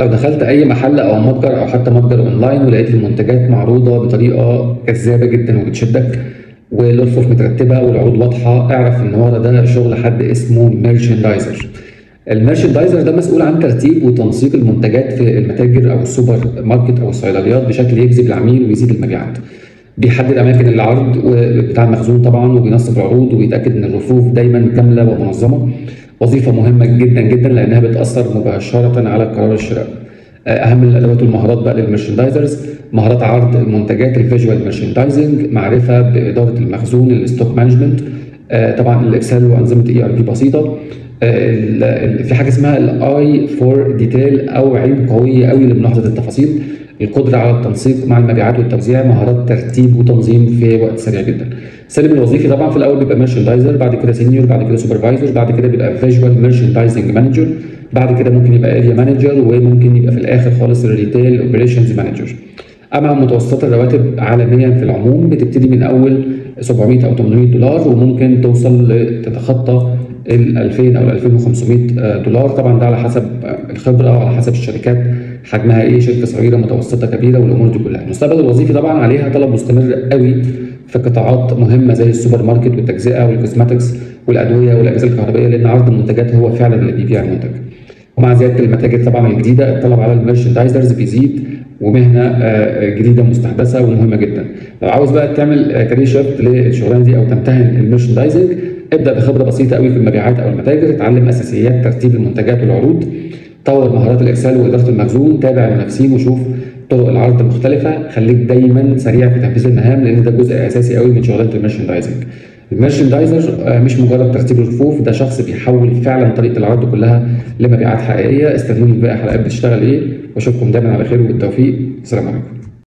لو دخلت اي محل او متجر او حتى متجر اونلاين ولقيت المنتجات معروضه بطريقه جذابه جدا وبتشدك والرفوف مترتبه والعروض واضحه، اعرف ان ورا ده شغل حد اسمه ميرشندايزر. الميرشندايزر ده مسؤول عن ترتيب وتنسيق المنتجات في المتاجر او السوبر ماركت او الصيدليات بشكل يجذب العميل ويزيد المبيعات. بيحدد اماكن العرض بتاع المخزون طبعا، وبينسق العروض وبيتاكد ان الرفوف دايما كامله ومنظمه. وظيفه مهمه جدا جدا لانها بتاثر مباشره على قرار الشراء. اهم الادوات والمهارات بقى للميرشندايزرز: مهارات عرض المنتجات الفيجوال ميرشندايزنج، معرفه باداره المخزون الستوك مانجمنت، طبعا الاكسل وانظمه اي ار بي بسيطه. في حاجه اسمها الاي فور ديتيل او عين قويه قوي لملاحظه التفاصيل. القدره على التنسيق مع المبيعات والتوزيع، مهارات ترتيب وتنظيم في وقت سريع جدا. السلم الوظيفي طبعا في الاول بيبقى ميرشندايزر، بعد كده سينيور، بعد كده سوبرفايزر، بعد كده بيبقى فيجوال ميرشندايزنج مانجر، بعد كده ممكن يبقى اريا مانجر، وممكن يبقى في الاخر خالص الريتيل اوبريشنز مانجر. اما متوسطات الرواتب عالميا في العموم بتبتدي من اول 700 او 800 دولار، وممكن توصل تتخطى ال 2000 او ال 2500 دولار. طبعا ده على حسب الخبره وعلى حسب الشركات حجمها ايه، شركه صغيره متوسطه كبيره والامور دي كلها. المستقبل الوظيفي طبعا عليها طلب مستمر قوي في قطاعات مهمه زي السوبر ماركت والتجزئه والكوزماتكس والادويه والاجهزه الكهربائيه، لان عرض المنتجات هو فعلا اللي بيبيع المنتج. ومع زياده المتاجر طبعا الجديده الطلب على الميرشندايزرز بيزيد، ومهنه جديده مستحدثه ومهمه جدا. لو عاوز بقى تعمل كارير شيفت للشغلانه دي او تمتهن الميرشندايزنج، ابدا بخبره بسيطه قوي في المبيعات او المتاجر، اتعلم اساسيات ترتيب المنتجات والعروض، طور مهارات الاكسل واداره المخزون، تابع المنافسين وشوف طرق العرض المختلفه، خليك دايما سريع في تنفيذ المهام لان ده جزء اساسي قوي من شغلانه الميرشندايزنج. الميرشندايزر مش مجرد ترتيب الرفوف، ده شخص بيحول فعلا طريقه العرض كلها لمبيعات حقيقيه. استنوني في باقي حلقات بتشتغل ايه، واشوفكم دايما على خير وبالتوفيق. السلام عليكم.